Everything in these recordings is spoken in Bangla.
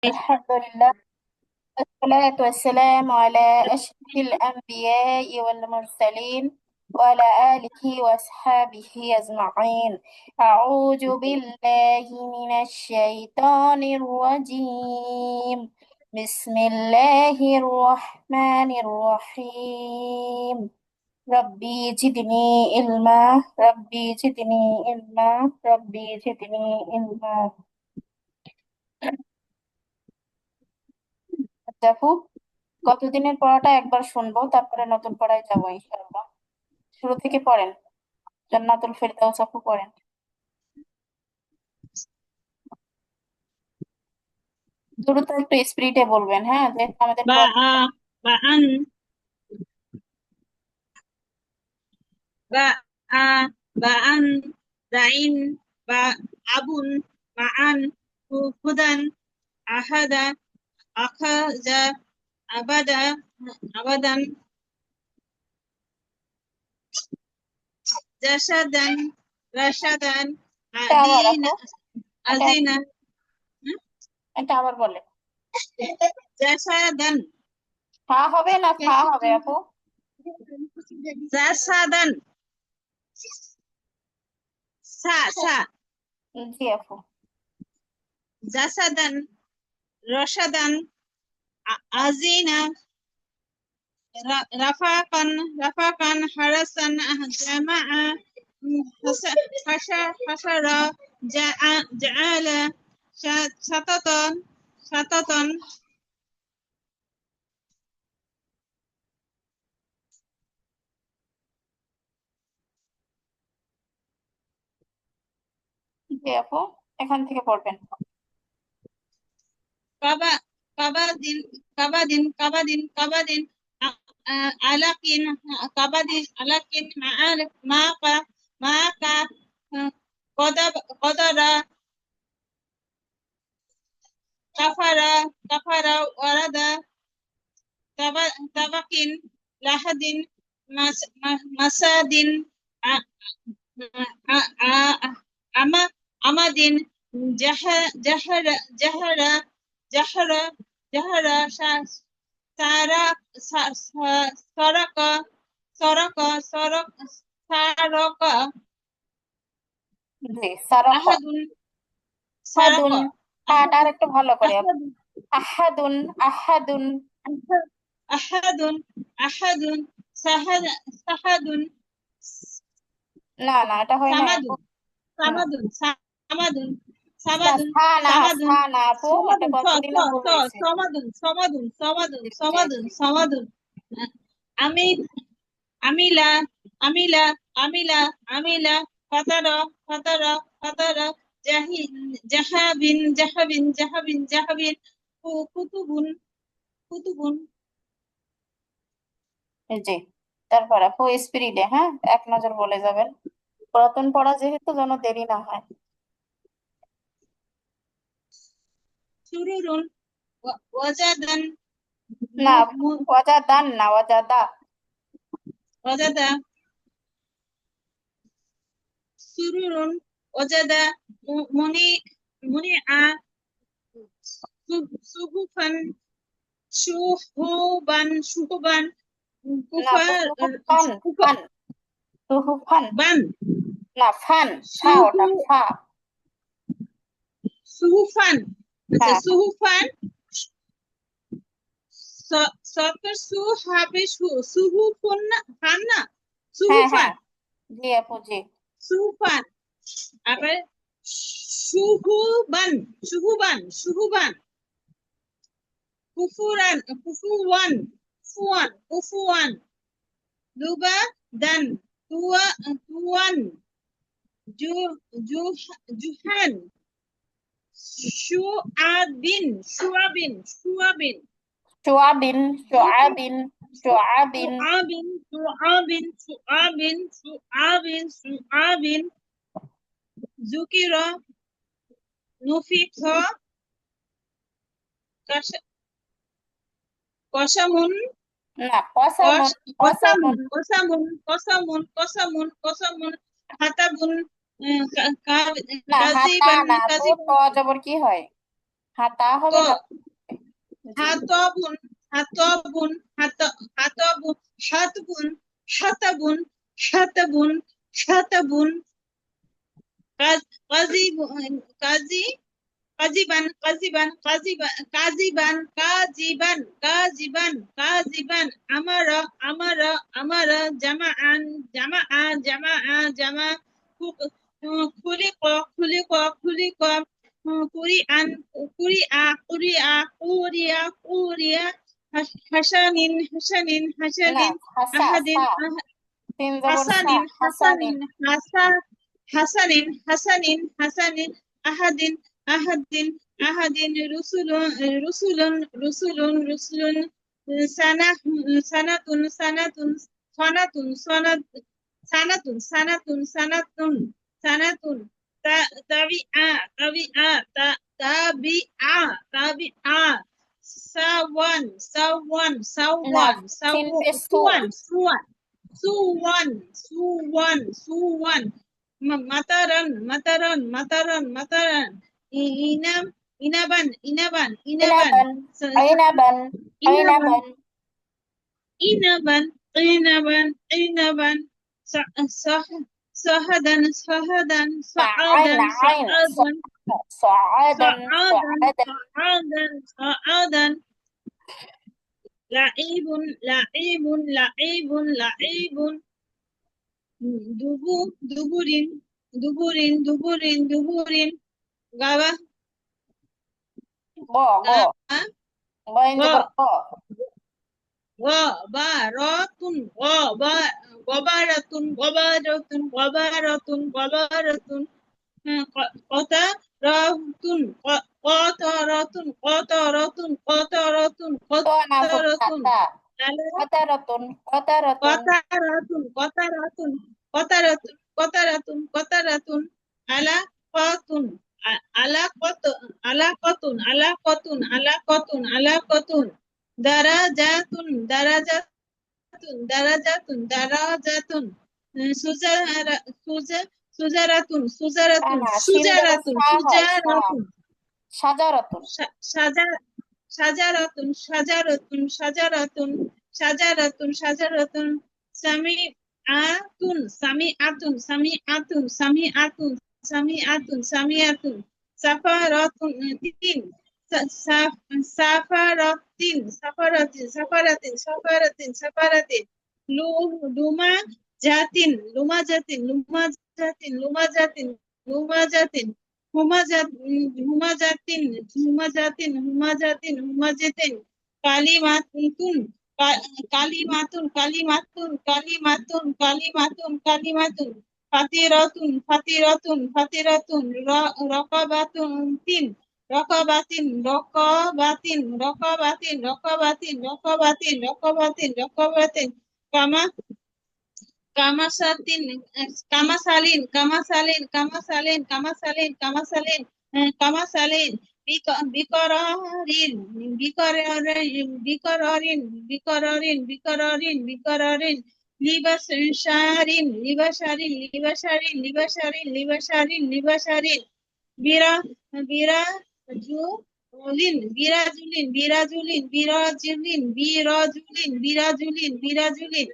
الحمد لله، والصلاة والسلام على أشرف الأنبياء والمرسلين وعلى آله وأصحابه أجمعين. أعوذ بالله من الشيطان الرجيم. بسم الله الرحمن الرحيم. ربي زدني علما، ربي زدني علما، ربي زدني علما. দেখো, গতদিনের পড়াটা একবার শুনবো, তারপরে নতুন পড়ায় যাবো ইনশাআল্লাহ। শুরু থেকে পড়েন। জান্নাতুল ফেরদাউস আপু পড়েন। দ্রুত একটু স্পিরিটে বলবেন, হ্যাঁ, যেহেতু আমাদের পড়া। باء باء باء باء دعين باء أب معا هدى أحد أخذ أبدا أبدا جسدا رشدا এটা আবার أدين আপু, এটা أزين এটা আবার বলে। جسدا ফা হবে না ফা হবে আপু? جسدا سا سا জি আপু। جسدا رشدا أزين رفاقا رفاقا حرسا جمع حشر جعل شططا شططا জি আপু, এখান থেকে পড়বেন। كبا كبد كبد كبد كبد علق كبد علق معالق معك قدر كفر كفر ورد طبق لحد مساد أما أمد جهر جهر جهر جهر سارق سرق سرق سرق سرق জি, সারক। أحد سرق আহাদুন, পাটা আর একটু ভালো করে আপু। أحد আহাদুন, আহাদুন। أحد أحد سهد سهد না না, এটা হয় না সামাদুন আপু। হুম। সামাদুন সামাদুন না, সামাদুন সা না, সামাদুন সা না আপু, এটা সমাদুন গতদিনও বলেছে। সমাদুন সমাদুন সমাদুন জি জি সমাদুন জি। সমাদুন আমি আমিলা আমিলা আমিলা আমিলা ফাতারা ফাতারা ফাতারা জাহি জাহাবিন জাহাবিন জাহাবিন জাহাবিন কুতুবুন কুতুবুন জি, তারপর আপু স্পিরিটে, হ্যাঁ, এক নজর বলে যাবেন। পুরাতন পড়া যেহেতু, যেন দেরি না হয়। সুরুরুন ওয়াজাদান না, মু মু ওয়াজা দান না, ওয়াজা দা। ওয়াজাদা সুরুরুন ওয়াজাদা মুনি মুনিআ সুহুফান সুহুবান না আপু, সুহু ফান, কুফা ফান, সুহু ফান। বান না, ফান, ফা, সুহু ওটা ফা। সুহুফান আচ্ছা হ্যাঁ সুহুফান সরকার সুহাবে সুহুফান না ফান না হ্যাঁ হ্যাঁ। সুহুফান জি আপু জি। সুহুফান আবার সুহুবান সুহুবান সুহুবান কুফুরান কুফুওয়ান কুফুয়ান কুফুয়ান লুবা দান তুয়ান জু জু জুহান শুআবিন শুআবিন শুআবিন চুয়াবিন, জুকি চুয়াবিন, চুয়াবিন। শুআবিন শুআবিন শুআবিন শুআবিন শুআবিন জুকিরা নুফিখা কসামুন না, কসামুন, কসামুন কসামুন। কসামুন কসামুন কসামুন কসামুন হাতাবুন না, হাতা কাজিবান না আপু, ত কাজিবান জবর কি হয়? হ্যাঁ, তা ক হবে না। জি। হাতবুন হাতবুন হাতবুন হাতবুন হাতবুন হাতবুন হাতবুন কাজী কাজিবান কাজিবান কাজিবান কাজিবান কাজিবান কাজিবান কাজিবান আমারা আমারা আমারা জামাআন জামাআ জামাআ জামা খুলিক খুলিক খুলিক কুরিআন কুরিআ কুরিআ কুরিআ কুরিআ হাসানিন হাসানিন না, হাসানিন হাসা আহাদিন সা, তিন জবর সা, হাসানিন হাসানিন। হাসানিন হাসা হাসানিন হাসানিন হাসানিন আহাদিন আহাদিন আহাদিন রুসুলুন রুসুলুন রুসুলুন রুসুলুন সানা সানাতুন সানাতুন সানাতুন সানাত সানাতুন সানাতুন সানাতুন সানাতুন তাবিআ তাবিআ তাবিআ তাবিআ সাওয়ান সাওয়ান না, সাওয়ান সিন পেশ সু। Sawan swan suwan suwan suwan mataran mataran mataran mataran inam inaban inaban inaban ইনাবান, আইনাবান, inaban আইনাবান। inaban inaban inaban sahadan sahadan আইন, saadan আইন, saadan সাআদান, saadan সাআদান। saadan saadan laibun laibun laibun laibun duburin, duburin, duburin, duburin, gawa, ব, ব, ga, বয়েন জবর go, ব। go, ba, rotun, go, ba, gobaratun, gobaratun, gobaratun, gobaratun, kota, rotun, kota, rotun, kota, rotun, kota, rotun, তো না kota, ফুট rotun, ছাতা। ala, কতারতুন, কতারতুন। kota, rotun, kota, rotun, kota, rotun, kota, rotun, kota, rotun, ala, kotun, ala, kotun, ala, kotun, ala, kotun, ala, kotun, ala, kotun, darajatun, darajatun, darajatun, darajatun, sujara, sujaratun, না, sujaratun, না, সিন জবর sujaratun, সা হয়, সা। sujaratun, সাজারতুন। সাজা সাজারাতুন সাজারাতুন সাজারাতুন সাজারাতুন সাজারাতুন সামি আতুন সামি আতুন সামি আতুন সামি আতুন সামি আতুন সামি আতুন সাফারাতুন তিন সাফারাতিন সাফারাতিন সাফারাতিন সাফারাতিন সাফারাতিন লুমা জাতিন লুমা জাতিন লুমা জাতিন লুমা জাতিন লুমা জাতিন হুমাজাতিন হুমাজাতিন হুমাজাতিন হুমাজাতিন কালিমাতুন কালিমাতুন কালিমাতুন কালিমাতুন কালিমাতুন কালিমাতুন ফাতিরাতুন ফাতিরাতুন ফাতিরাতুন রকাবাতুন তিন রকাবাতিন রকাবাতিন রকাবাতিন রকাবাতিন রকাবাতিন রকাবাতিন রকাবাতিন কামা Kamasatin, kamasalin, kamasalin, kamasalin, kamasalin, kamasalin, kamasalin, bikorarin, bikorarin, bikorarin, bikorarin, bikorarin, bikorarin, libasharin, libasharin, libasharin, libasharin, libasharin, libasharin, bira, bira, julin, birajulin, birajulin, birajulin, birajulin, birajulin, birajulin,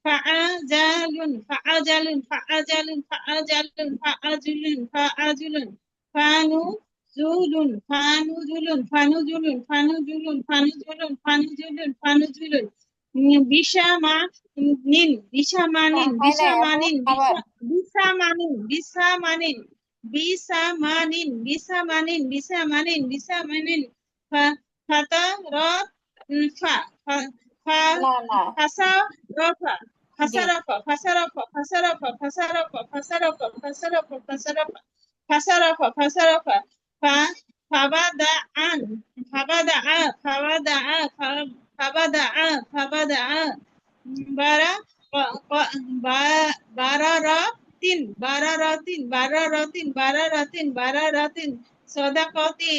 فعجل فعجل فعجل فعجل فعجل فعجل فنزول فنزول فنزول فنزول فنزول فنزول فنزول বিশামানিন বিশামানিন হয় নাই আপু, বিশামানিন আবার। বিশামানিন বিশামানিন বিশামানিন বিশামানিন বিশামানিন বিশামানিন ফাতারাত ফা না, না। Fasarafa, জি। Fasarafa, Fasarafa, Fasarafa, Fasarafa, Fasarafa, Fasarafa, Fasarafa, Fasarafa, Fasarafa, Fabada'an, Fabada'a, Fabada'a, Fabada'a, Fabada'a, Bara, Bararatin, Bararatin, Bararatin, Bararatin, Bararatin, Sodakoti,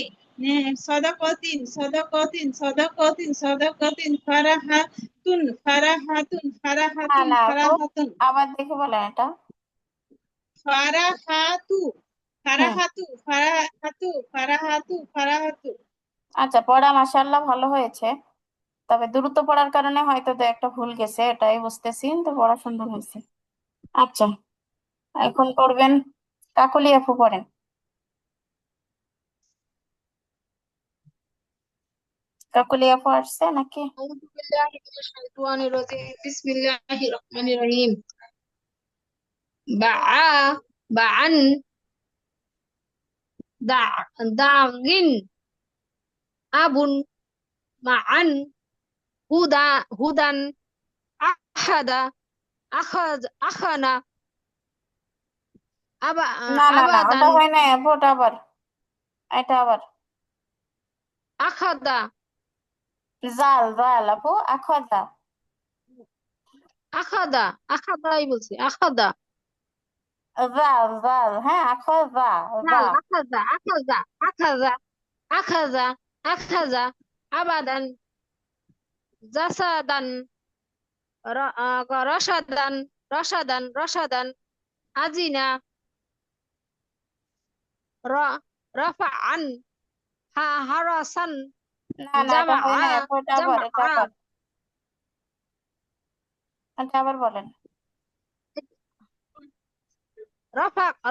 Sodakatin, Sodakatin, Sodakatin, Sodakatin, Farahatun, Farahatun, না, Farahatun, না আপু, Farahatun, আবার দেখে বলেন এটা। Farahatu, হুম। ফারাহাতু ফারাহাতু ফারাহাতু ফারাহাতু। আচ্ছা, পড়া মাশাআল্লাহ ভালো হয়েছে, তবে দ্রুত পড়ার কারণে হয়তো দু একটা ভুল গেছে, এটাই বুঝতেছি, তো পড়া সুন্দর হয়েছে। আচ্ছা, এখন করবেন কাকলি আপু, পড়েন। কাকলি আপু আসছে নাকি? আউযু বিল্লাহি মিনাশ শাইতানির রাজিম। বিসমিল্লাহির রহমানির রহিম। বাআ বাআন দা দাগিন আবুন মাআন হুদা হুদান আহাদা আখানা না না না, ওটা আবাদান হয় না আপু, ওটা আবার, এটা আবার আখাদা জাল জাল আপু, আখদা। আখাদা আখাদাই বলছি আখাদা জাল জাল, হ্যাঁ, আখদা। জাল জা। আখাদা আখাদা আখাদা আখাদা আখাদা আবাদান জাসাদান রসাদান রসাদান রসাদান আজিনা র রফাআন হারাসান না না, এটা হয় জামাআ না আপু, এটা আবার, এটা জামাআ আবার, এটা আবার বলেন।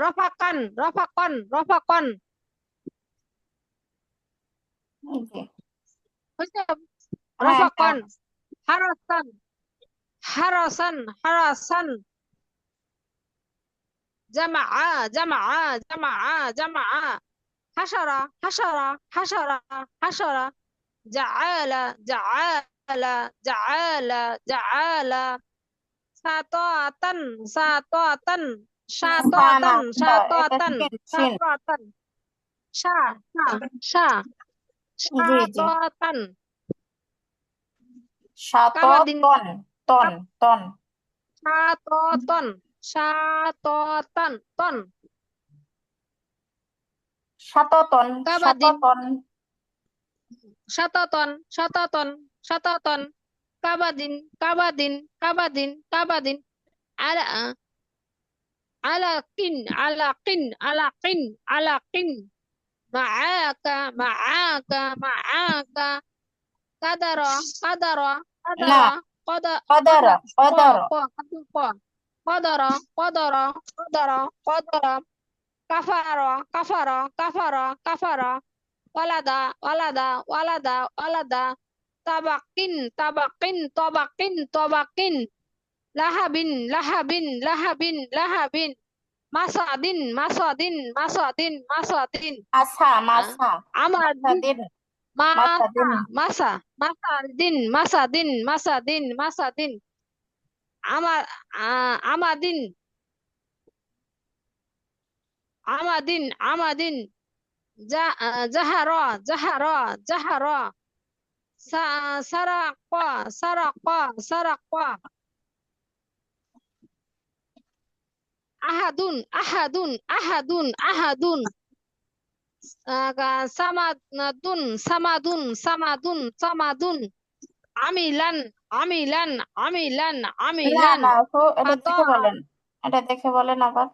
রফাকান রফাকন রফাকন জি। হইছে হ্যাঁ হ্যাঁ। রফাকন হারাসান হারাসান হারাসান জামাআ জামাআ জামাআ জামাআ হাসারা হাসারা হাসারা হাসারা জাআলা জাআলা জাআলা জাআলা সাতাতান সাতাতান না না, সাতাতান এটা সাতাতান শিন শিন। সাতাতান সা সা সা জি জি। সাতাতান সাত কাবাদিন তন, তন তন। সাতাতন সাতাতান তন সাততন, কাবাদিন সাততন। সাতাতন সাতাতন সাতাতন কাবাদিন কাবাদিন কাবাদিন কাবাদিন আলা আলাকিন আলাকিন আলাকিন আলাকিন মাআকা মাআকা মাআকা কাদারা কাদারা না, কাদারা কদা কদর, কদা ক কদর। ক ক কদরা কদরা কদরা কদরা কাফারা কাফারা কাফারা কাফারা ওয়ালাদা ওয়ালাদা ওয়ালাদা ওয়ালাদা তাবাকিন তাবাকিন তাবাকিন তাবাকিন লাহাবিন লাহাবিন লাহাবিন লাহাবিন মাসাদিন মাসাদিন মাসাদিন মাসাদিন মাছা মাছা, আমার মাছা দিন, মাছা মাসা দিন। মাসা মাসাদিন মাসাদিন মাসাদিন মাসাদিন আমার আমাদিন আমাদিন আমাদিন জাহারা জাহারা জাহারা সারাকা সারাকা সারাকা আহাদুন আহাদুন আহাদুন আহাদুন সামাদুন সামাদুন সামাদুন সামাদুন আমিলান আমিলান আমিলান না আমিলান না আপু, এটা দেখে ফাতারা বলেন, এটা দেখে বলেন আবার।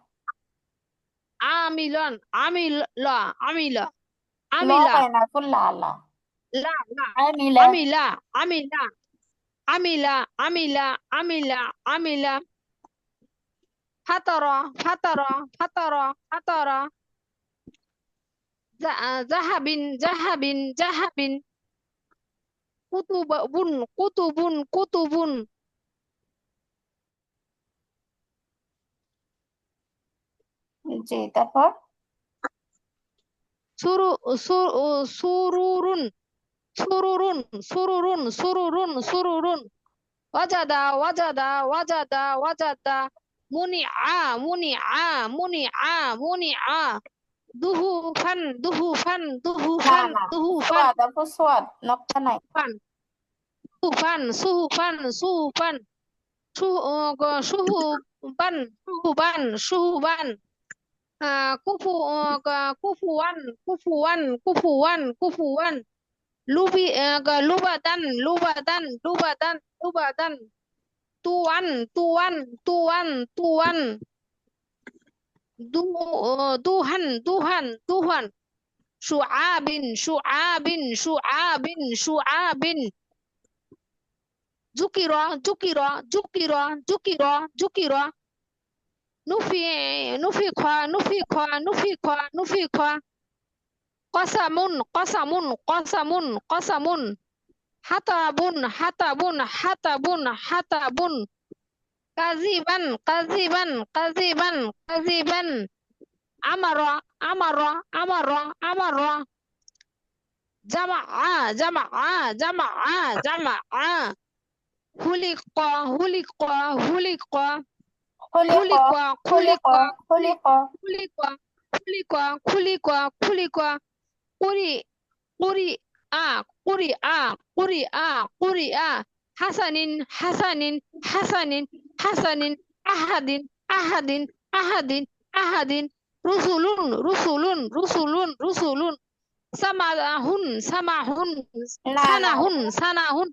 আমিলন আমিলা আমিলা ল আমিলা হয় না আপু, লা লা। লা লা আই মিলে। আমিলা আমিলা আমিলা আমিলা আমিলা আমিলা ফাতারা ফাতারা ফাতারা ফাতারা জাহাবিন জাহাবিন জাহাবিন কুতুবুন কুতুবুন কুতুবুন জি, তারপর? সুরু সুরুরুন সুরুরুন সুরুরুন সুরুরুন সুরুরুন ওয়াজাদা ওয়াজাদা ওয়াজাদা ওয়াজাদা মুনিআ মুনিআ মুনিআ মুনিআ দুহুফান দুহুফান না দুহুফান না, দুহুফান সোয়াদ আপু, সোয়াদ, নকটা নাই। ফান সুহুফান সুহুফান সুহুফান সুহুবান সুহুবান সুহুবান কুফু কুফুয়ান কুফুয়ান কুফুয়ান কুফুয়ান লুবাদান লুবাদান লুবাদান লুবাদান তুয়ান তুয়ান তুয়ান তুয়ান দু দুহান দুহান দুহান শুআবিন শুআবিন শুআবিন শুআবিন জুকিরা জুকিরা জুকিরা জুকিরা জুকিরা নুফি নুফিখা নুফিখা নুফিখা নুফিখা কসামুন কসামুন কসামুন কসামুন হাতাবুন হাতাবুন হাতাবুন হাতাবুন কাজিবান কাজিবান কাজিবান কাজিবান আমারা আমারা আমারা আমারা জামাআ জামাআ জামাআ জামাআ হুলিকা হুলিকা হুলিকা خلق খুলিকা خلق খুলিকা خلق খুলিকা খুলিকা খুলিকা খুলিকা কুরি কুরি আ কুরি আ কুরি আ কুরি আ হাসানিন হাসানিন হাসানিন হাসানিন আহাদিন আহাদিন আহাদিন আহাদিন রুসুলুন রুসুলুন রুসুলুন রুসুলুন সামাহুন সামাহুন না না সানাহুন সানাহুন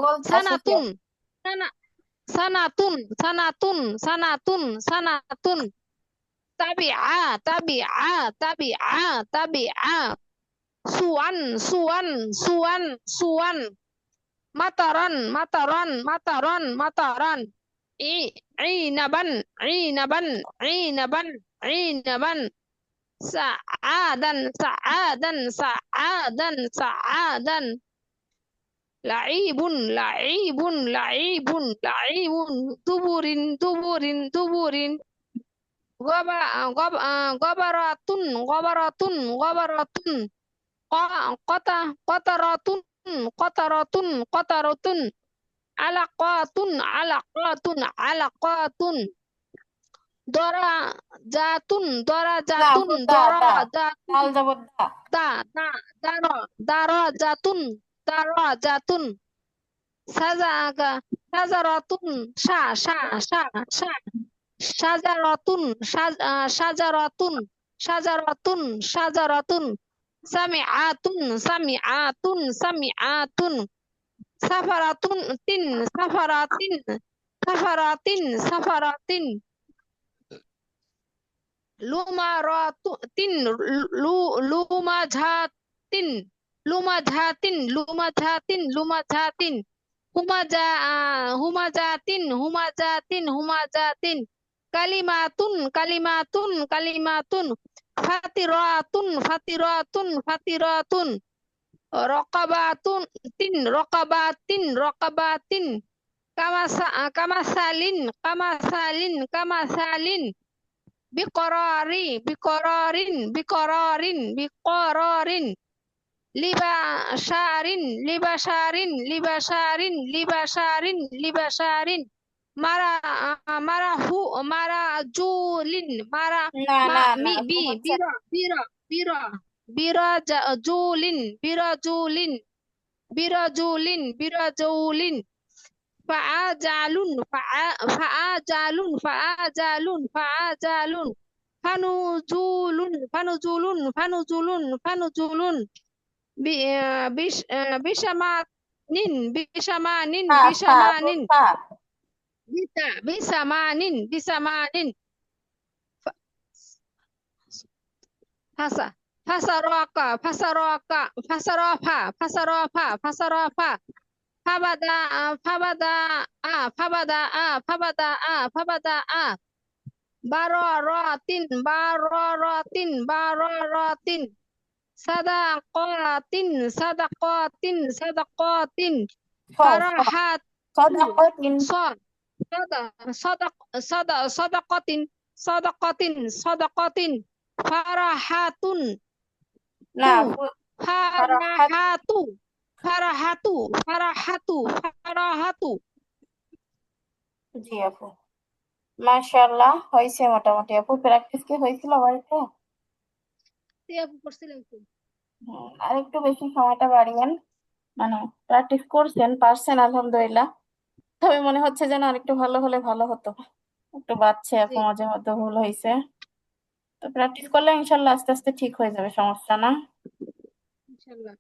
গোলটা শেষে সানাতুন সানা sanatun sanatun sanatun sanatun tabi'a tabi'a tabi'a tabi'a suan suan suan suan mataran mataran mataran mataran inaban inaban inaban inaban sa'adan sa'adan sa'adan sa'adan la'ibun la'ibun la'ibun la'ibun tuburin tuburin tuburin gobaratun gobaratun gobaratun qataratun qataratun qataratun alaqatun alaqatun alaqatun dora jatun dora না jatun দা dora দা jatun দাল যাব দা da da daro daro jatun daro jatun সাজাগা সাজারাতুন সা সা সা সা সাজারাতুন সাজারাতুন সাজারাতুন সাজারাতুন সামিআতুন সামিআতুন সামিআতুন সাফারাতুন তিন সাফারাতিন সাফারাতিন সাফারাতিন লুমারাতুন লুমাঝাতিন লুমাঝাতিন লুমাঝাতিন লুমাঝাতিন humaja humajatin humajatin humajatin kalimatun kalimatun kalimatun fatiratun fatiratun fatiratun raqabatun tin raqabatin raqabatin kamasalin kamasalin kamasalin biqarari biqararin biqararin biqararin libasharin libasharin libasharin libasharin libasharin mara marahu marajulin mara না ma না না mi আপু bi হচ্ছে bira bira bira birajulin birajulin birajulin birajulin fa'ajalun fa'ajalun fa'ajalun fa'ajalun fanuzulun fanuzulun fanuzulun fanuzulun bisamanin bisamanin ফা ফা আপু bisamanin ফা bisamanin bisamanin fasa fasaraka fasaraka fasarafa fasarafa fasarafa fabada fabada fabada fabada fabada bararatin bararatin bararatin sadaqatin sadaqatin sadaqatin ف ف farahatu صدقة sad sadaqatin sadaqatin sadaqatin farahatun না tu আপু ফারাহাত farahatu farahatu farahatu farahatu জি আপু মাশাআল্লাহ হয়েছে মোটামুটি আপু প্র্যাকটিস কি হয়েছিল বাড়িতে করছিলাম তো আর একটু বেশি সময়টা বাড়িয়েন মানে প্র্যাকটিস করছেন পারছেন আলহামদুলিল্লাহ তবে মনে হচ্ছে যেন আরেকটু ভালো হলে ভালো হতো একটু বাচ্চা জি আপু মাঝে মধ্যে ভুল হয়েছে তো প্র্যাকটিস করলে ইনশাল্লাহ আস্তে আস্তে ঠিক হয়ে যাবে সমস্যা না ইনশাআল্লাহ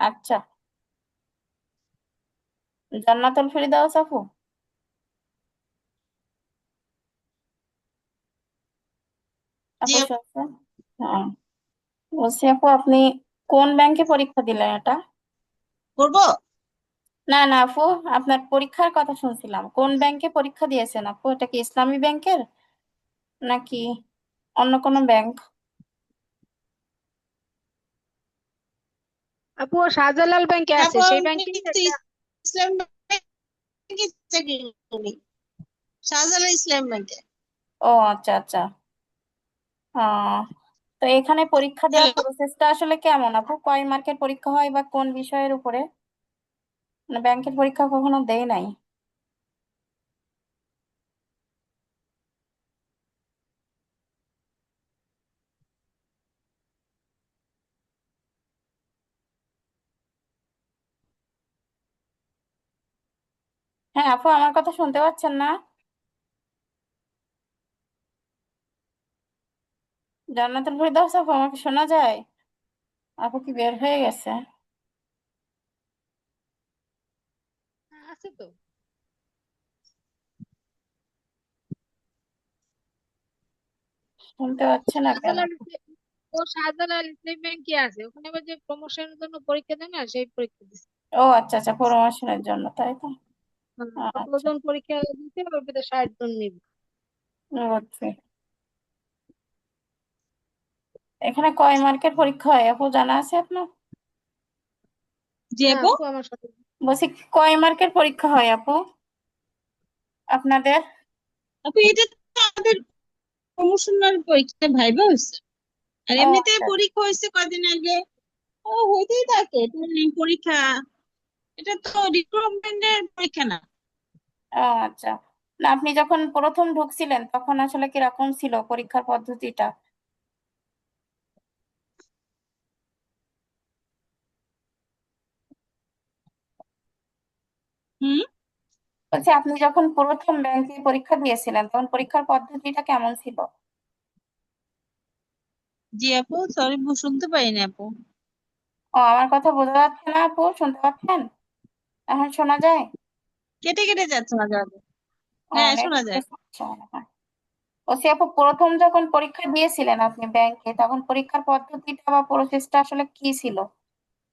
আচ্ছা, জান্নাতুল ফেরদাউস আপু। জি আপু আপু, শুনছেন? হ্যাঁ, বলছি আপু আপনি কোন ব্যাংকে পরীক্ষা দিলেন এটা? করবো। না না আপু, আপনার পরীক্ষার কথা শুনছিলাম, কোন ব্যাংকে পরীক্ষা দিয়েছেন আপু? এটা কি ইসলামী ব্যাংকের নাকি অন্য কোনো ব্যাংক? আপু ও শাহজালাল ব্যাংকে আছে, আপু সেই আমি ব্যাংকেই তো একটা। ইসলাম ব্যাংকে চাকরি করি, শাহজালাল ইসলাম ব্যাংকে। ও আচ্ছা আচ্ছা। আহ তো এখানে পরীক্ষা দেওয়ার হ্যালো। প্রসেসটা আসলে কেমন আপু? কয় মার্কের পরীক্ষা হয় বা কোন বিষয়ের উপরে? মানে ব্যাংকের পরীক্ষা কখনো দেই নাই। হ্যাঁ আপু, আমার কথা শুনতে পাচ্ছেন না? জান্নাতুল ফেরদাউস আপু, আমাকে শোনা যায়? আপু কি বের হয়ে গেছে? হ্যাঁ, আছে তো। শুনতে ও পাচ্ছে না কেন? শাহজালাল ইসলাম ব্যাংকে আছে, ওখানে আবার যে প্রমোশনের জন্য পরীক্ষা দেয় না, সেই পরীক্ষা দিচ্ছে। ও আচ্ছা আচ্ছা, প্রমোশনের জন্য তাই তো। আচ্ছা, কতজন পরীক্ষা দিতে, ওর ভিতরে 60 জন নিবে। বুঝছি। এখানে কয় মার্কের পরীক্ষা হয় আপু, জানা আছে আপনার? জি না আপু। আপু, আমার সাথে। বলছি কয় মার্কের পরীক্ষা হয় আপু আপনাদের? আপু এটা তো আমাদের প্রমোশনাল পরীক্ষা, ভাইবা হয়েছে। আর ও এমনিতে আচ্ছা পরীক্ষা হয়েছে কয়দিন আগে। ও হইতেই থাকে টুর্নামেন্ট পরীক্ষা। এটা তো রিক্রুটমেন্টের পরীক্ষা না। ও আচ্ছা। না, আপনি যখন প্রথম ঢুকছিলেন তখন আসলে কিরকম ছিল পরীক্ষার পদ্ধতিটা? হুম। বলছি আপনি যখন প্রথম ব্যাংকে পরীক্ষা দিয়েছিলেন তখন পরীক্ষার পদ্ধতিটা কেমন ছিল? জি আপু, সরি শুনতে পাইনি আপু। ও, আমার কথা বোঝা যাচ্ছে না আপু? শুনতে পাচ্ছেন? এখন শোনা যায়? কেটে কেটে যাচ্ছে মাঝে মাঝে। ও, হ্যাঁ, শোনা যায়। নেটওয়ার্কের সমস্যা মনে হয়। বলছি আপু, প্রথম যখন পরীক্ষা দিয়েছিলেন আপনি ব্যাংকে তখন পরীক্ষার পদ্ধতিটা বা প্রসেসটা আসলে কি ছিল,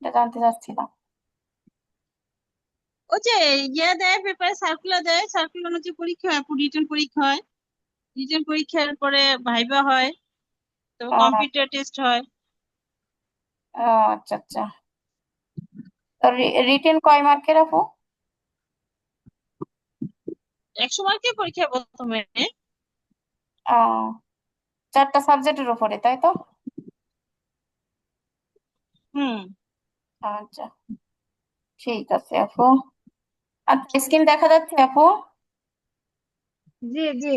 এটা জানতে চাচ্ছিলাম। ও যে ইয়ে দেয়, পেপারে সার্কুলার দেয়, সার্কুলার অনুযায়ী পরীক্ষা হয়, রিটেন পরীক্ষা হয়। রিটেন পরীক্ষার পরে ভাইবা হয়, তো ও কম্পিউটার টেস্ট হয়। ও আচ্ছা আচ্ছা। তো রিটেন কয় মার্কের আপু? 100 মার্কের পরীক্ষা প্রথমে। ও, চারটা সাবজেক্টের উপরে তাই তো? হুম। আচ্ছা, ঠিক আছে আপু। আচ্ছা, স্ক্রিন দেখা যাচ্ছে আপু? জি জি।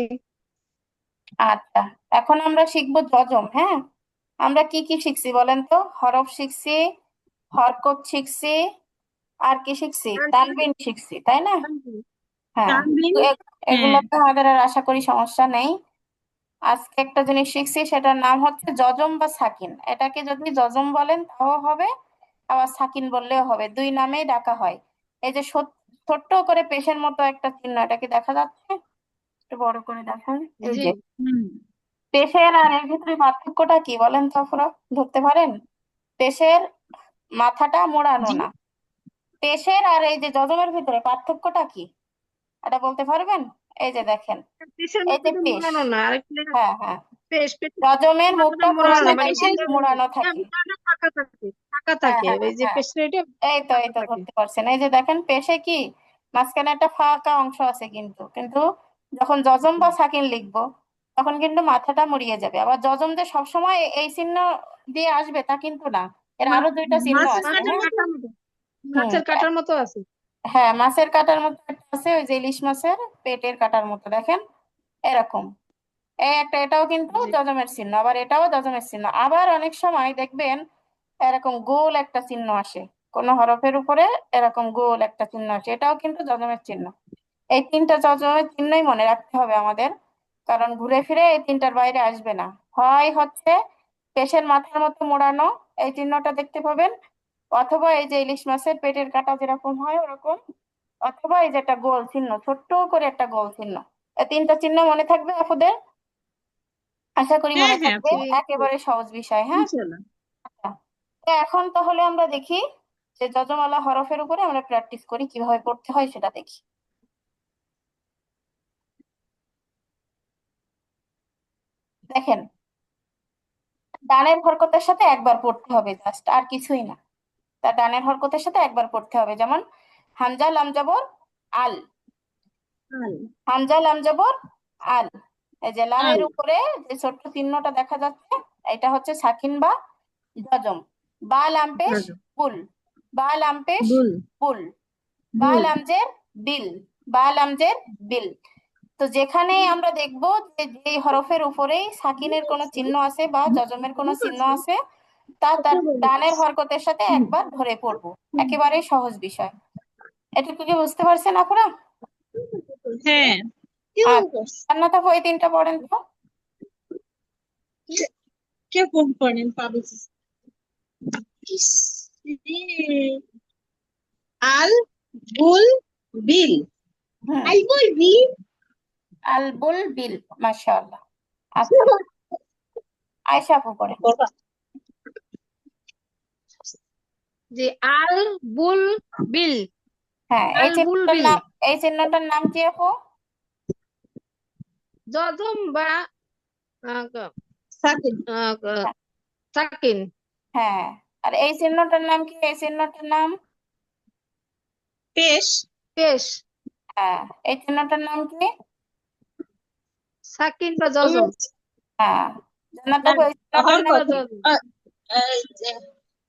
আচ্ছা, এখন আমরা শিখবো যজম। হ্যাঁ, আমরা কি কি শিখছি বলেন তো? হরফ শিখছি, হরকত শিখছি, আর কি শিখছি? তানভীর, তানবিন শিখছি, তাই না? তানভীর, হ্যাঁ, তানবিন। তো হ্যাঁ। এগুলো তো আমাদের আর আশা করি সমস্যা নেই। আজকে একটা জিনিস শিখছি, সেটার নাম হচ্ছে যজম বা সাকিন। এটাকে যদি যজম বলেন তাও হবে, আবার সাকিন বললেও হবে, দুই নামেই ডাকা হয়। এই যে ছোট্ট করে পেশের মতো একটা চিহ্ন, এটা কি দেখা যাচ্ছে? একটু বড় করে দেখান। এই জি। যে হুম। পেশের আর এর ভিতরে পার্থক্যটা কি বলেন তো আপনারা? ধরতে পারেন? পেশের মাথাটা মোড়ানো জি। না। পেশের আর এই যে যজমের ভিতরে পার্থক্যটা কি, এটা বলতে পারবেন? এই যে দেখেন, পেশের এই যে মাথাটা পেশ। মোড়ানো না, আরেকটা হ্যাঁ হ্যাঁ, পেশের যজমের মাথাটা মুখটা মোড়ানো না, প্রথমে মানে দেখেন সেটা মোড়ানো থাকে। ভিতরটা ফাঁকা থাকে, ফাঁকা হ্যাঁ থাকে, হ্যাঁ ওই যে হ্যাঁ, পেশের এটা এই ফাঁকা তো থাকে। ধরতে পারছেন। এই যে দেখেন, পেশে কি মাঝখানে একটা ফাঁকা অংশ আছে, কিন্তু কিন্তু যখন যজম বা সাকিন লিখবো তখন কিন্তু মাথাটা মুড়িয়ে যাবে। আবার যজম যে সবসময় এই চিহ্ন দিয়ে আসবে তা কিন্তু না, এর আরো দুইটা চিহ্ন মাছ আছে। কাটার হ্যাঁ, মতো। কাটার মতো, হুম, মাছের কাটার মতো আছে। হ্যাঁ, মাছের কাঁটার মতো একটা আছে, ওই যে ইলিশ মাছের পেটের কাঁটার মতো দেখেন, এরকম। এই একটা, এটাও কিন্তু জি। যজমের চিহ্ন, আবার এটাও যজমের চিহ্ন। আবার অনেক সময় দেখবেন এরকম গোল একটা চিহ্ন আসে কোন হরফের উপরে, এরকম গোল একটা চিহ্ন আসে, এটাও কিন্তু যজমের চিহ্ন। এই তিনটা যজমের চিহ্নই মনে রাখতে হবে আমাদের, কারণ ঘুরে ফিরে এই তিনটার বাইরে আসবে না। হয় হচ্ছে পেশের মাথার মতো মোড়ানো, এই চিহ্নটা দেখতে পাবেন, অথবা এই যে ইলিশ মাছের পেটের কাটা যেরকম হয় ওরকম, অথবা এই যে একটা গোল চিহ্ন, ছোট্ট করে একটা গোল চিহ্ন। এই তিনটা চিহ্ন মনে থাকবে আপুদের? আশা করি হ্যাঁ মনে হ্যাঁ থাকবে। আপু, একেবারে সহজ বিষয়, হ্যাঁ। ইনশাল্লাহ। আচ্ছা, তো এখন তাহলে আমরা দেখি যে যজমালা হরফের উপরে আমরা প্র্যাকটিস করি, কিভাবে পড়তে হয় সেটা দেখি। দেখেন, ডানের হরকতের সাথে একবার পড়তে হবে, জাস্ট, আর কিছুই না। তার ডানের হরকতের সাথে একবার পড়তে হবে, যেমন হামজা লাম জবর আল, আল, হামজা লাম জবর আল। এই যে লামের আল, উপরে যে ছোট্ট চিহ্নটা দেখা যাচ্ছে, এটা হচ্ছে সাকিন বা জজম। বা লাম পেশ জজম, বুল, বা লাম পেশ বুল, বুল, বা বুল, লামজের বিল, বা লামজের বিল। তো যেখানেই আমরা দেখব যে যে হরফের উপরেই সাকিনের কোনো চিহ্ন আছে বা জজমের কোনো চিহ্ন আছে, তা তার ডানের হরকতের সাথে একবার ধরে পড়বো। একেবারে সহজ বিষয়। এটুকু কি বুঝতে পারছেন আপুরা? হ্যাঁ। আর জান্নাত আপু এই তিনটা পড়েন তো। কে ফোন করেন পাবে? আল, বুল, বিল। হুম, আই বুল বিল। আল বুল বিল, মাশাআল্লাহ। আচ্ছা, আয়েশা আপু পড়েন। যে আল বুল বিল, হ্যাঁ, এই আল বুল চিহ্নটার বিল, নাম, এই চিহ্নটার নাম কি আপু? যজম বা আহ, ক- সাকিন, ক- সাকিন, হ্যাঁ, আর এই চিহ্নটার নাম কি? এই চিহ্নটার নাম, পেশ, পেশ, হ্যাঁ, এই চিহ্নটার নাম কি? সাকিন বা যজম, হ্যাঁ, জান্নাত আপু এই চিহ্নটার সাকিন নাম বা হরকত, কি? যজম,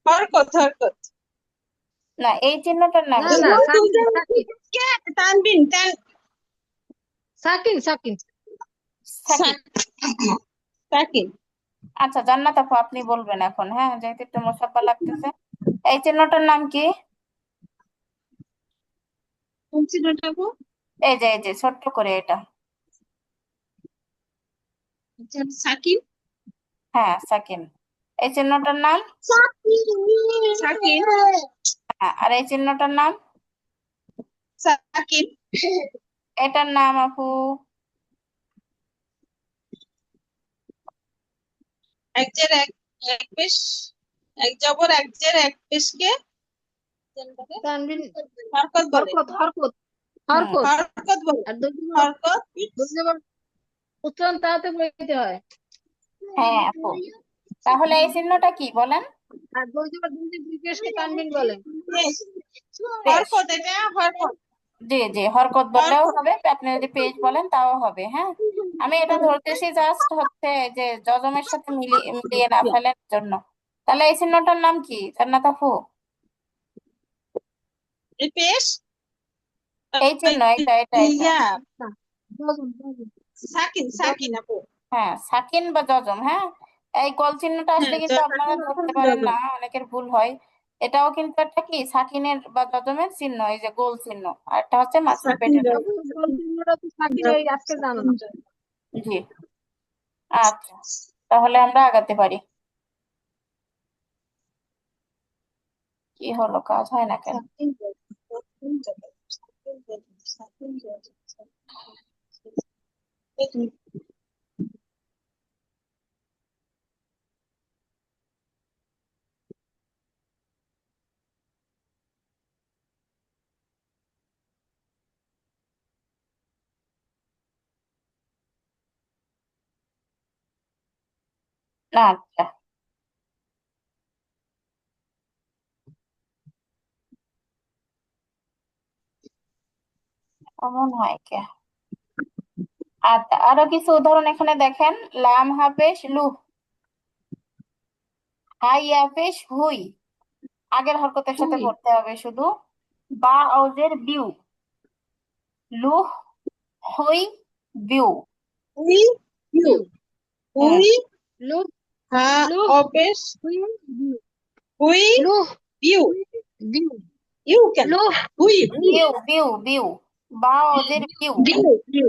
হরকত, হরকত। না, এই চিহ্নটার নাম না কি? না, সাকিন সাকিন, তানবিন, সাকিন সাকিন, সাকিব। সাকিন। আচ্ছা জান্নাত আপু আপনি বলবেন এখন, হ্যাঁ, যেহেতু একটু মুসাফা লাগতেছে। এই চিহ্নটার নাম কি? কোন চিহ্নটা গো? এই যে ছোট্ট করে এটা। সাকিন, হ্যাঁ, সাকিন। এই চিহ্নটার নাম? সাকিন, হ্যাঁ, আর এই চিহ্নটার নাম? সাকিন। এটার নাম আপু? এক জের এক, এক পেশ, এক জবর এক জের এক পেশকে তানবিন, হরকত বলে। হরকত হরকত হুম, হরকত। হরকত বলে, আর দুই নম্বর, হরকত। দুই নম্বর উচ্চারণ তাড়াতাড়ি বলতে হয়। হ্যাঁ আপু, তাহলে এই চিহ্নটা কি বলেন? আর দুই নম্বর দুই পেশকে তানবিন বলে। পেশ, পেশ। হরকত, এটা হরকত। জি জি, হরকত বললেও হরকত, হবে, আপনি যদি পেজ বলেন তাও হবে, হ্যাঁ। আমি এটা ধরতেছি জাস্ট হচ্ছে যে যজমের সাথে মিলিয়ে মিলিয়ে না ফেলার জন্য। তাহলে এই চিহ্নটার নাম কি জান্নাত আপু? এই পেশ, এই চিহ্ন, এটা। ইয়া, না, যজম যজম সাকিন, যজম। সাকিন আপু। হ্যাঁ, সাকিন বা যজম, হ্যাঁ। এই গোল চিহ্নটা আসলে হ্যাঁ, কিন্তু আপনারা ধরতে পারেন যজম। না, অনেকের ভুল হয়। এটাও কিন্তু একটা কি সাকিনের বা যজমের চিহ্ন, এই যে গোল চিহ্ন, আর একটা হচ্ছে মাছের সাকিন, পেটের আপু গোল চিহ্নটা তো সাকিন, ওই আজকে জানো না। জি। আচ্ছা, তাহলে আমরা আগাতে পারি। কি হলো, কাজ হয় না কেন? সাকিন, সাকিন, সাকিন, সাকিন, সাকিন। না, আচ্ছা, অমন হয় কে? আচ্ছা, আরো কিছু উদাহরণ এখানে দেখেন। লাম হাফেশ লু, হাই হাফেশ হুই, আগের হরকতের সাথে হুই, পড়তে হবে শুধু। বা অজের বিউ, লুহ হুই বিউ। উই, ইউ, ইউ, হুম, উই, লুহ, হা, লুহ, অপেশ, হুই, বিউ, উই, লুহ, ইউ, বিউ, ইউ কেন? লুহ, উই, উই, বিউ বিউ বিউ, বা অজের বিউ। বিউ, বিউ,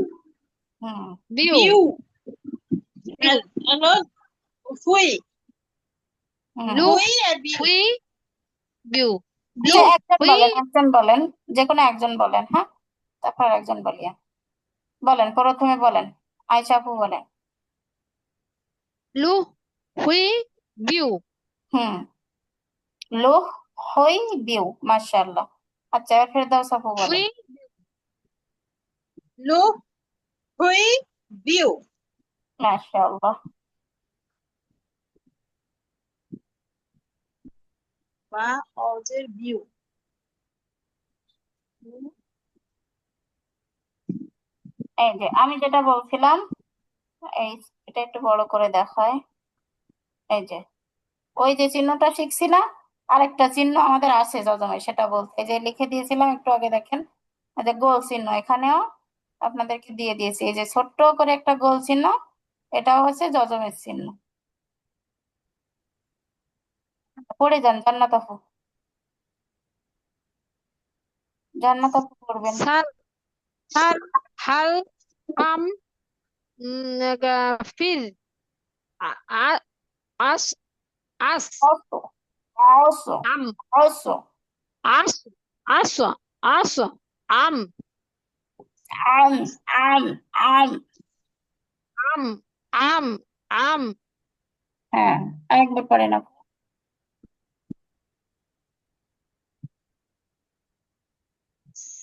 হুম, বিউ, বিউ, বিউ, হলো ফুই, হুম, লুহ, ফুই আর বিউ, হুই, view, আচ্ছা, view, একজন বলেন, যে কোনো একজন বলেন, হ্যাঁ, তারপর একজন বলিয়া বলেন, প্রথমে বলেন, আয়শা আপু বলেন। lu, hui, view, হুম, লুহ হই বিউ, মাশাআল্লাহ। আচ্ছা, এবার ফেরদাউস আপু বলেন। hui, লো হুই বিউ। মাশাআল্লাহ। বা অজের বিউ। এই যে আমি যেটা বলছিলাম, এই এটা একটু বড় করে দেখায়। এই যে ওই যে চিহ্নটা শিখছি না, আরেকটা চিহ্ন আমাদের আছে যজমে, সেটা বলতে এই যে লিখে দিয়েছিলাম একটু আগে, দেখেন এই যে গোল চিহ্ন, এখানেও আপনাদেরকে দিয়ে দিয়েছি, এই যে ছোট্ট করে একটা গোল চিহ্ন, এটাও হচ্ছে যজমের চিহ্ন। পড়ে যান, জান্নাত আপু, জান্নাত আপু পড়বেন। sal, hal, hal, ham, fir, a- a- as, as, অসো, অসো, am, অসো, as, as, as, am, um, um, um. am, am, am, হ্যাঁ, আরেকবার পড়েন আপু।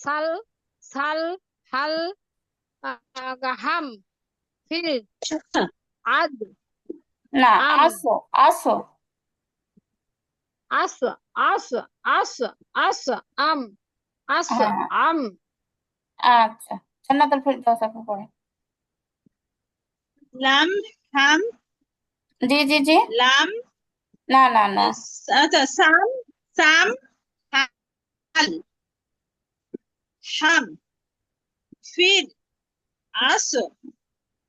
sal, sal, hal, ham, fir, ad, না, am, আসো, আসো। as, as, as, as, am, as, হ্যাঁ, am, আচ্ছা, জান্নাতুল ফেরদৌস আপু পড়েন। লাম হাম জি জি জি। লাম। না না না। আচ্ছা, সাম সাম হাল হাম ফির আস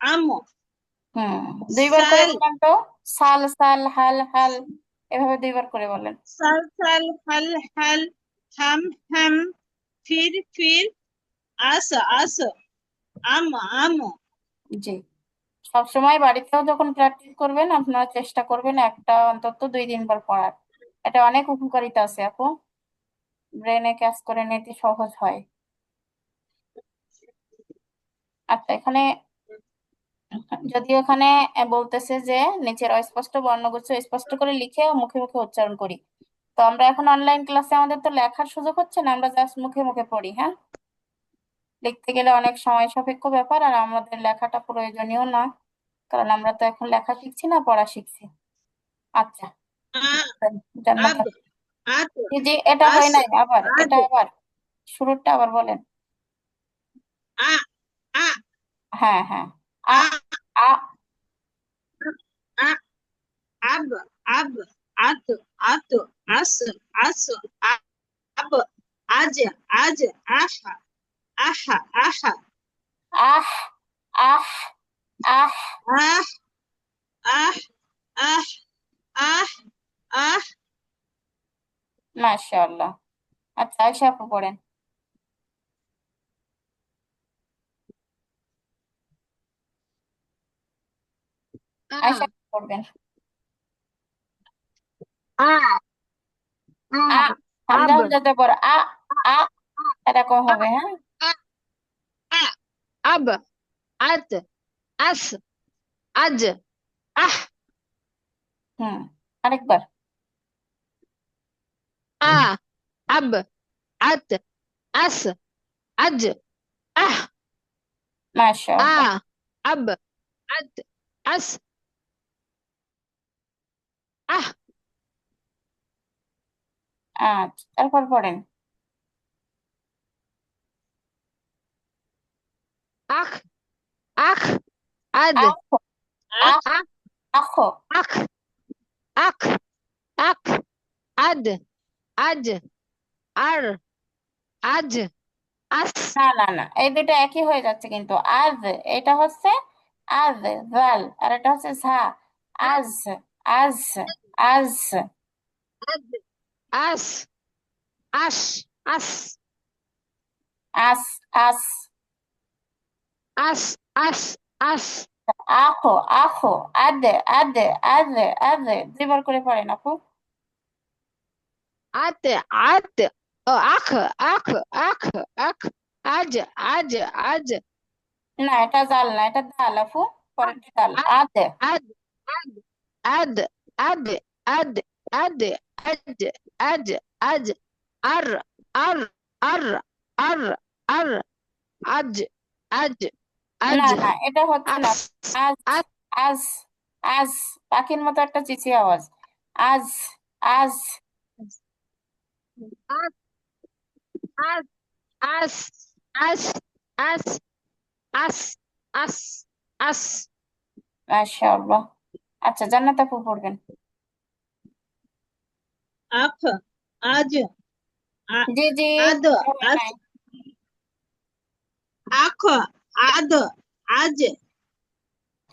আম হুম, দুইবার করে সাল বলেন তো। সাল, সাল, হাল, হাল, এভাবে দুইবার করে বলেন। সাল সাল হাল হাল হাম হাম ফির আস আস আম আম। জি, সবসময় বাড়িতেও যখন প্র্যাকটিস করবেন আপনারা চেষ্টা করবেন একটা অন্তত 2-3 বার পড়ার। এটা অনেক উপকারিতা আছে আপু, ব্রেনে ক্যাচ করে নিতে সহজ হয়। আচ্ছা, এখানে যদিও এখানে বলতেছে যে নিচের অস্পষ্ট বর্ণগুচ্ছ স্পষ্ট করে লিখে ও মুখে মুখে উচ্চারণ করি, তো আমরা এখন অনলাইন ক্লাসে আমাদের তো লেখার সুযোগ হচ্ছে না, আমরা জাস্ট মুখে মুখে পড়ি, হ্যাঁ। লিখতে গেলে অনেক সময় সাপেক্ষ ব্যাপার, আর আমাদের লেখাটা প্রয়োজনীয় না, কারণ আমরা তো এখন লেখা শিখছি না, পড়া শিখছি। আচ্ছা, আ জান্নাত আব আপু। আত জি জি, এটা হয় আস নাই, আবার আদ এটা আবার শুরুটা আবার বলেন। আ আ হ্যাঁ হ্যাঁ, আ, আ আ, আ আব আব আত আত আস আস আব আজ আজ আহা আহা আহা আহ, আহ, আহ। আহ আহ আহ আহ আহ মাশাআল্লাহ। আচ্ছা, আয়শা আপু পড়েন। আয়শা a, আপু পড়বেন। a, a, ab, Hamza ab, হামজাতে পর আ, আ, এরকম হবে, হ্যাঁ। a, a, ab, at, as, aj, ah, হুম, আরেকবার। a, ab, at, as, aj, ah, মাশাআল্লাহ। a, ab, at, as, ah, আচ্ছা, তারপর পড়েন। ach, ach, ad, আখো, আখ, ach, আখো। ach, ach, ach, ad, aj, ar, aj, as, না না না, এই দুটো একই হয়ে যাচ্ছে কিন্তু। আজ, এটা হচ্ছে আজ, জাল, আর এটা হচ্ছে ঝা। আজ, আজ, আজ, ad, as, ash, as, আস, আস। as, as, as, আখো, আখো, আদে, আদে, আদে, আদে, দুইবার করে পড়েন আপু। আত আত ও আখ আখ আখ আখ আজ আজ আজ না, এটা জাল না, এটা দাল আপু, পরেরটা দাল। আদ আদে। আদ আদ আদ আদ আদ আদ আজ আজ আর আর আর আর আর আজ আজ আজ না না, এটা হচ্ছে না। আস আজ। আস আজ। আজ। পাখির মতো একটা চিচি আওয়াজ। আজ। আজ। আস আস আস আস আস আস আস আস মাশাআল্লাহ। আচ্ছা, জান্নাত আপু পড়বেন। আখ আজ আ- জি জি। আদ হয় আজ নাই। আখ আদ আজ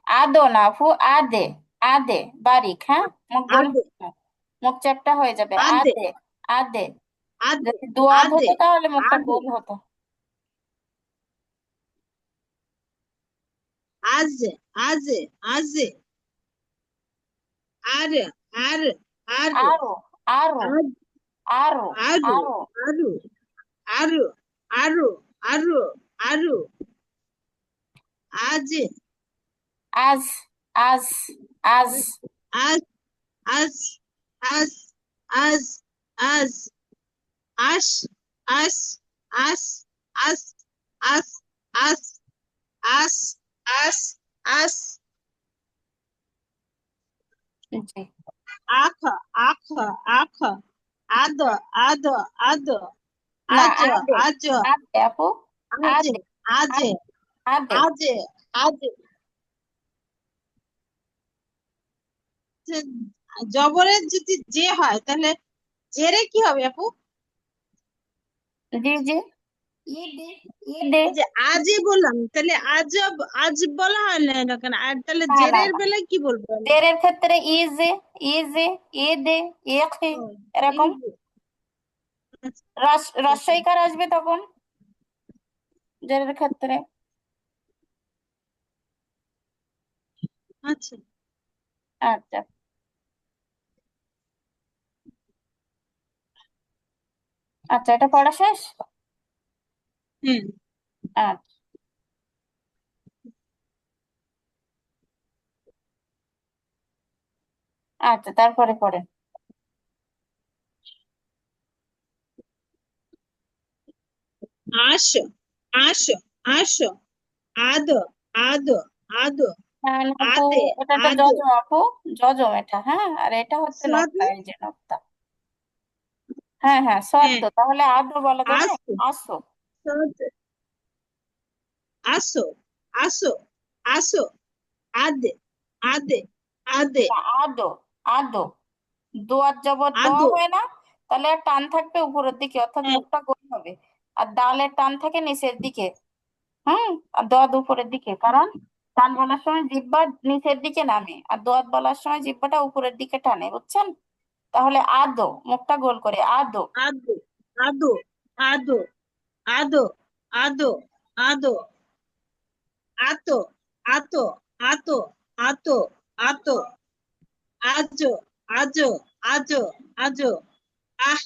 আদো না আপু, আদে। আদে বারিক, হ্যাঁ, মুখ গোল আদ হবে না। মুখ চ্যাপ্টা হয়ে যাবে। আদে আদে। আদে। আদে যদি দোয়াদ আদে হতো তাহলে মুখটা আদে গোল হতো। আজ আজ আজ আর আর আর আরো। আরো। আজ আরো। আরু আরো। আরু আরু আরু আরু আরু আজ আজ। আজ। আজ। আজ আজ আজ আজ আজ আস আস আস আস আস আস আস আস আস জি। আখ আখ আখ আদ আদ আদ না, আজ আদে। আজ আদে আপু। আজ আদে। আজ আদে। আদে। আজ আজ জবরের যদি যে হয় তাহলে জেরে কি হবে আপু? জি জি। ঈদে। ঈদে। এই যে আজই বললাম তাহলে আজব আজ বলা হয় না কেন? আর তাহলে না না জেরের না, বেলায় কি বলবো আমি? জেরের ক্ষেত্রে ইজে। ইজে। ঈদে। ইখে। ও, এরকম। এই যে, আচ্ছা, আচ্ছা রস্বইকার আসবে তখন জেরের ক্ষেত্রে। আচ্ছা। আচ্ছা। আচ্ছা, এটা পড়া শেষ। হুম। আচ্ছা। আচ্ছা, তারপরে পড়েন। আস আস আস আদ আদ আদ হ্যাঁ না আপু, আদে এটা একটা আদ জজম আপু। জজম এটা, হ্যাঁ, আর এটা হচ্ছে সাদ নোক্তা, এই যে নোক্তা। হ্যাঁ হ্যাঁ, সদ্য, হ্যাঁ তাহলে আদৌ বলা যাবে। আস আসো। সাদ আসো আসো আসো আদে আদে আদে না, আদো। আদো। দোয়ার জবর দ আদো হয় না, তাহলে আর টান থাকবে উপরের দিকে, অর্থাৎ হ্যাঁ মুখটা গোল হবে। আর ডালের টান থাকে নিচের দিকে। হুম। আর দোয়াদ উপরের দিকে, কারণ টান বলার সময় জিহ্বা নিচের দিকে নামে, আর দোয়াদ বলার সময় জিহ্বাটা উপরের দিকে টানে, বুঝছেন? তাহলে আদো, মুখটা গোল করে আদো। আদো আদো আদো আদো আদো আদো আতো আতো আতো আতো আতো আজো আজো আজো আজো আহ